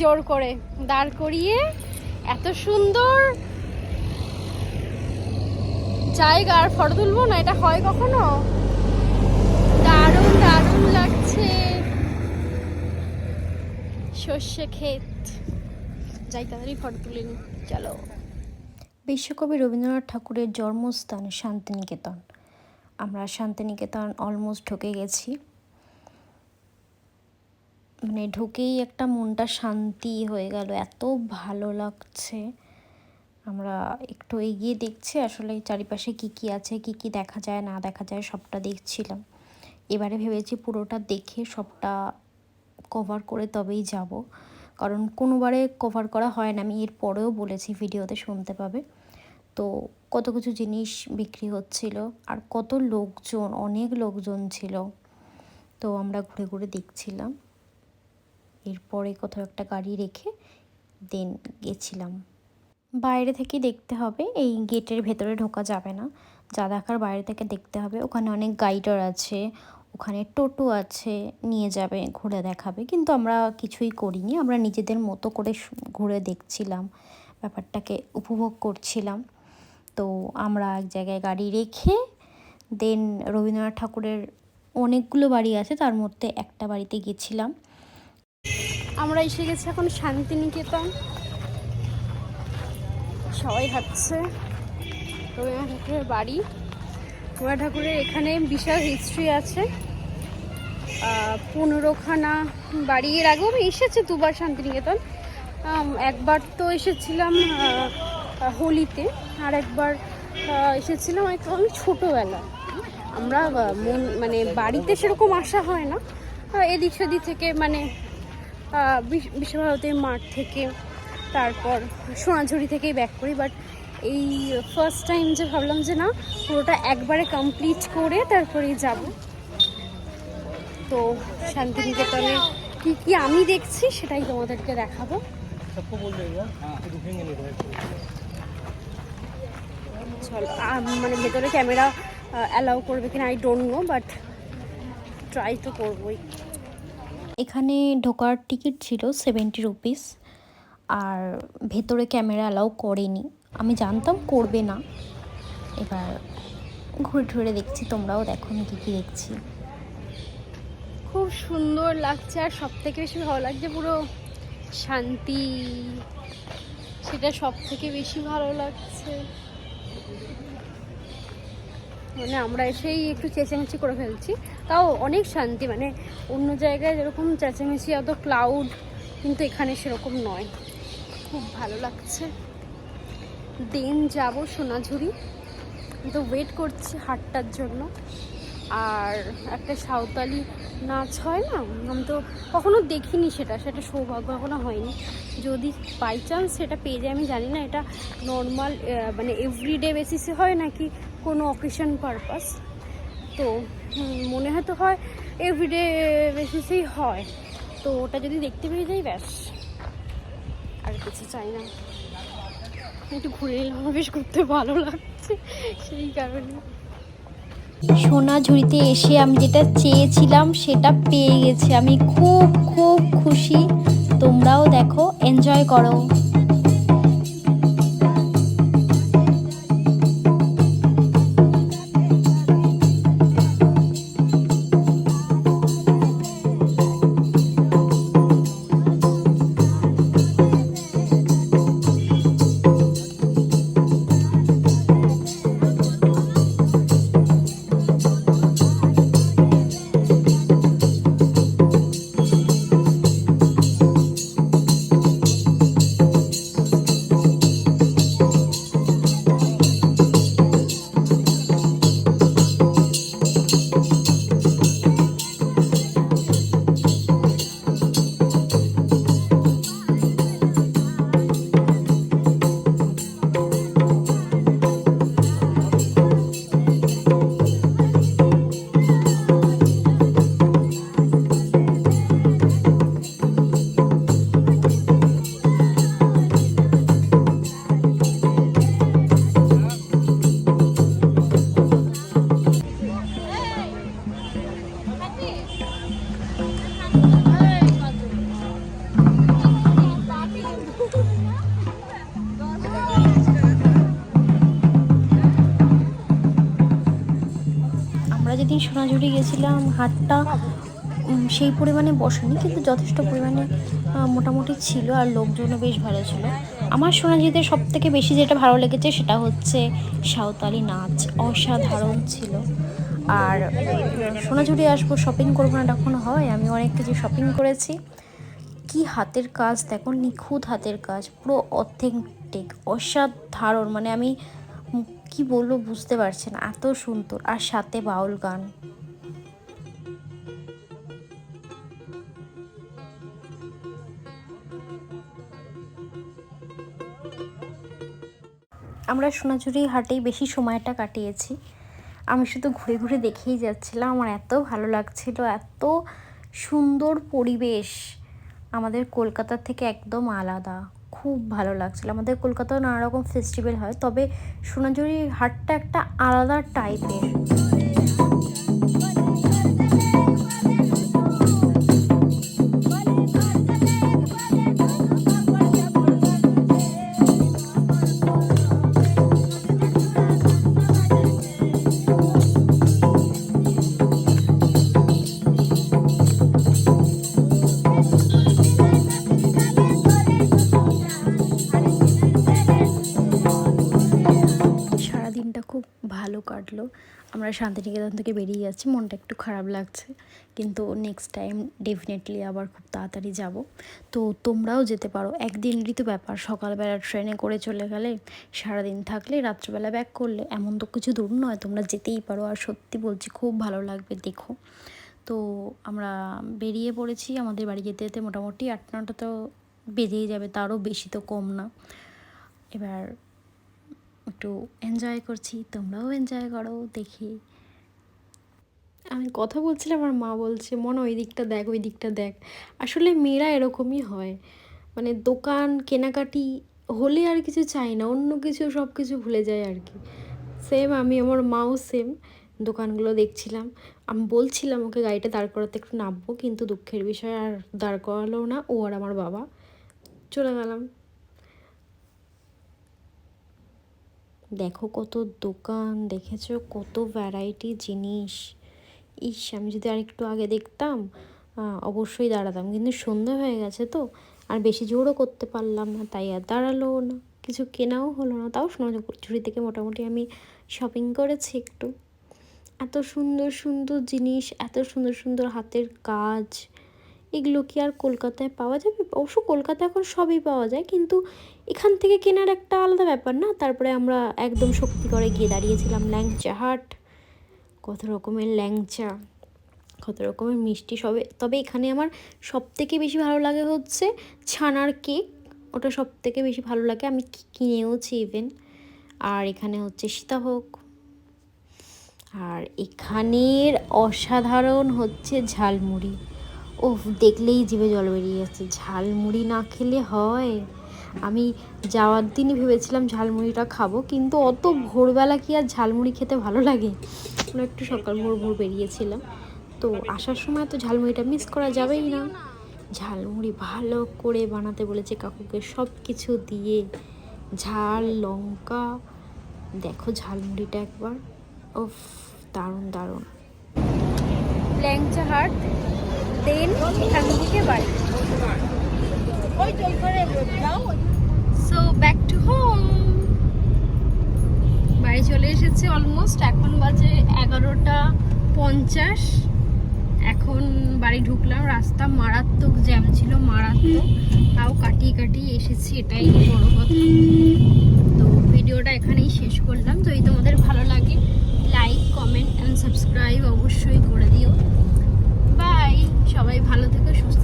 জোর করে দাঁড় করিয়ে এত সুন্দর জায়গা আর ফটো তুলবো না, এটা হয় কখনো? দারুণ দারুণ লাগছে। সর্ষে ক্ষেত, যাই তাড়াতাড়ি ফটো তুলে নি। চলো। বিশ্বকবি রবীন্দ্রনাথ ঠাকুরের জন্মস্থান শান্তিনিকেতন। আমরা শান্তিনিকেতন অলমোস্ট ঢুকে গেছি। মানে ঢুকেই একটা মনটা শান্তি হয়ে গেল, এত ভালো লাগছে। আমরা একটু এগিয়ে দেখছি আসলে চারিপাশে কি কি আছে, কি কি দেখা যায় না দেখা যায় সবটা দেখছিলাম। এবারে ভেবেছি পুরোটা দেখে সবটা কভার করে তবেই যাব, কারণ কোনোবারে কভার করা হয় না। আমি এর পরেও বলেছি, ভিডিওতে শুনতে পাবে। তো কত কিছু জিনিস বিক্রি হচ্ছিল আর কত লোকজন, অনেক লোকজন ছিল। তো আমরা ঘুরে ঘুরে দেখছিলাম। এরপরে কোথাও একটা গাড়ি রেখে দেন গেছিলাম। বাইরে থেকে দেখতে হবে, এই গেটের ভেতরে ঢোকা যাবে না। যা দেখার বাইরে থেকে দেখতে হবে। ওখানে অনেক গাইডার আছে, ওখানে টোটো আছে, নিয়ে যাবে, ঘুরে দেখাবে। কিন্তু আমরা কিছুই করিনি, আমরা নিজেদের মতো করে ঘুরে দেখছিলাম, ব্যাপারটাকে উপভোগ করছিলাম। তো আমরা এক জায়গায় গাড়ি রেখে দেন রবীন্দ্রনাথ ঠাকুরের অনেকগুলো বাড়ি আছে, তার মধ্যে একটা বাড়িতে গেছিলাম। আমরা এসে গেছি এখন শান্তিনিকেতন। সবাই ভাবছে রবীন্দ্রনাথ ঠাকুরের বাড়ি। রবীন্দ্রনাথ ঠাকুরের এখানে বিশাল হিস্ট্রি আছে, 15খানা বাড়ি। এর আগেও আমি এসেছি দুবার শান্তিনিকেতন। একবার তো এসেছিলাম হোলিতে, আর একবার এসেছিলাম আমি ছোটোবেলা। আমরা মানে বাড়িতে সেরকম আসা হয় না, এদিক সেদিক থেকে, মানে বিশ্বভারতীর মাঠ থেকে, তারপর সোনাঝুরি থেকেই ব্যাক করি। বাট এই ফার্স্ট টাইম যে ভাবলাম যে না, পুরোটা একবারে কমপ্লিট করে তারপরেই যাব। তো শান্তিনিকেতনে কি কি আমি দেখছি সেটাই তোমাদেরকে দেখাবো। চল, মানে ভেতরে ক্যামেরা অ্যালাউ করবে কিনা I don't know, but try তো করবোই। এখানে ঢোকার টিকিট ছিল 70 রুপিস, আর ভেতরে ক্যামেরা অ্যালাউ করেনি। আমি জানতাম করবে না। এবার ঘুরে ঘুরে দেখছি, তোমরাও দেখো আমি কী কী দেখছি। খুব সুন্দর লাগছে, আর সব থেকে বেশি ভালো লাগছে পুরো শান্তি, সেটা সব থেকে বেশি ভালো লাগছে। মানে আমরা এসেই একটু চেঁচামেচি করে ফেলছি, তাও অনেক শান্তি। মানে অন্য জায়গায় যেরকম চেঁচামেচি, অত ক্লাউড, কিন্তু এখানে সেরকম নয়। খুব ভালো লাগছে। দেন যাব সোনাঝুরি, তো ওয়েট করছি হাটটার জন্য। আর একটা সাঁওতালি নাচ হয় না, আমি তো কখনো দেখিনি, সেটা সৌভাগ্য এখনো হয়নি। যদি বাই চান্স সেটা পেয়ে যায়, আমি জানি না এটা নর্মাল মানে এভরিডে বেসিসে হয় নাকি কোনো অকেশন পারপাস। তো মনে হয় তো হয় এভরিডে বেসিসেই হয়। তো ওটা যদি দেখতে পেয়ে যাই ব্যাস, আর কিছু চাই না। একটু ঘুরে এলাম, বেশ ঘুরতে ভালো লাগছে সেই কারণে। সোনাঝুরিতে এসে আমি যেটা চেয়েছিলাম সেটা পেয়ে গেছি। আমি খুব খুব খুশি। তোমরাও দেখো, এনজয় করো। সোনাঝুরি গেছিলাম, হাটটা সেই পরিমাণে বসেনি, কিন্তু যথেষ্ট পরিমাণে মোটামুটি ছিল, আর লোকজনও বেশ ভালো ছিল। আমার সোনাঝুরিতে সবথেকে বেশি যেটা ভালো লেগেছে সেটা হচ্ছে সাঁওতালি নাচ, অসাধারণ ছিল। আর সোনাঝুরি আসবো, শপিং করবো না তখন হয়? আমি অনেক কিছু শপিং করেছি। কি হাতের কাজ দেখো, নিখুঁত হাতের কাজ, পুরো অথেন্টিক, অসাধারণ, মানে আমি কি বলবো বুঝতে পারছি না, এত সুন্দর। আর সাথে বাউল গান। আমরা সোনাঝুরি হাটেই বেশি সময়টা কাটিয়েছি। আমি শুধু ঘুরে ঘুরে দেখেই যাচ্ছিলাম, আমার এত ভালো লাগছিল, এত সুন্দর পরিবেশ, আমাদের কলকাতা থেকে একদম আলাদা, খুব ভালো লাগছিল। আমাদের কলকাতায় নানা রকম ফেস্টিভ্যাল হয়, তবে সোনাঝুরি হাটটা একটা আলাদা টাইপের। খুব ভালো কাটলো। আমরা শান্তিনিকেতন থেকে বেরিয়ে যাচ্ছি, মনটা একটু খারাপ লাগছে, কিন্তু নেক্সট টাইম ডেফিনেটলি আবার খুব তাড়াতাড়ি যাব। তো তোমরাও যেতে পারো, একদিনেরই তো ব্যাপার, সকালবেলা ট্রেনে করে চলে গেলে, সারাদিন থাকলে, রাত্রেবেলা ব্যাক করলে, এমন তো কিছু দূর নয়, তোমরা যেতেই পারো। আর সত্যি বলছি খুব ভালো লাগবে, দেখো। তো আমরা বেরিয়ে পড়েছি, আমাদের বাড়ি যেতে যেতে মোটামুটি 8-9টা তো বেজেই যাবে, তারও বেশি তো কম না। এবার একটু এনজয় করছি, তোমরাও এনজয় করো। দেখি, আমি কথা বলছিলাম, আমার মা বলছে মনে ওই দিকটা দেখ, ওই দিকটা দেখ। আসলে মেয়েরা এরকমই হয়, মানে দোকান কেনাকাটি হলে আর কিছু চাই না, অন্য কিছু সব কিছু ভুলে যায় আর কি। সেম আমি, আমার মাও সেম, দোকানগুলো দেখছিলাম। আমি বলছিলাম ওকে গাড়িটা দাঁড় করাতে, একটু নামবো, কিন্তু দুঃখের বিষয় আর দাঁড় করালো না ও আর আমার বাবা, চলে গেলাম। দেখো কত দোকান, দেখেছো কত ভ্যারাইটি জিনিস। ইস, আমি যদি আর একটু আগে দেখতাম অবশ্যই দাঁড়াতাম, কিন্তু সন্ধ্যা হয়ে গেছে তো, আর বেশি জোরও করতে পারলাম না, তাই আর দাঁড়ালোও না, কিছু কেনাও হলো না। তাও সোনাঝুরি থেকে মোটামুটি আমি শপিং করেছি একটু। এত সুন্দর সুন্দর জিনিস, এত সুন্দর সুন্দর হাতের কাজ, এগুলো কি আর কলকাতায় পাওয়া যাবে? অবশ্য কলকাতায় এখন সবই পাওয়া যায়, কিন্তু এখান থেকে কেনার একটা আলাদা ব্যাপার না। তারপরে আমরা একদম শক্তিগড়ে গিয়ে দাঁড়িয়েছিলাম, ল্যাংচা হাট, কত রকমের ল্যাংচা, কত রকমের মিষ্টি সবে। তবে এখানে আমার সবথেকে বেশি ভালো লাগে হচ্ছে ছানার কেক, ওটা সবথেকে বেশি ভালো লাগে, আমি কিনেওছি ইভেন। আর এখানে হচ্ছে সীতাভোগ, আর এখানের অসাধারণ হচ্ছে ঝালমুড়ি। ওহ, দেখলেই জিভে জল বেরিয়ে যাচ্ছে, ঝালমুড়ি না খেলে হয়? আমি যাওয়ার দিনই ভেবেছিলাম ঝালমুড়িটা খাবো, কিন্তু অত ভোরবেলা কি আর ঝালমুড়ি খেতে ভালো লাগে? আমরা একটু সকাল ভোর ভোর বেরিয়েছিলাম, তো আসার সময় তো ঝালমুড়িটা মিস করা যাবেই না। ঝালমুড়ি ভালো করে বানাতে বলেছে কাকুকে, সব কিছু দিয়ে, ঝাল লঙ্কা, দেখো ঝালমুড়িটা একবার, ওফ, দারুণ দারুণ। ল্যাংচা হাট, দেন এখান থেকে বাড়ি। সো ব্যাক টু হোম, বাড়ি চলে এসেছে অলমোস্ট। এখন বাজে 11:50। এখন বাড়ি ঢুকলাম, রাস্তা মারাত্মক জ্যাম ছিল, মারাত্মক, তাও কাটিয়ে কাটিয়ে এসেছি, এটাই বড় কথা। তো ভিডিওটা এখানেই শেষ করলাম। যদি তোমাদের ভালো লাগে, লাইক, কমেন্ট অ্যান্ড সাবস্ক্রাইব অবশ্যই করে দিও। বাই, সবাই ভালো থেকো, সুস্থ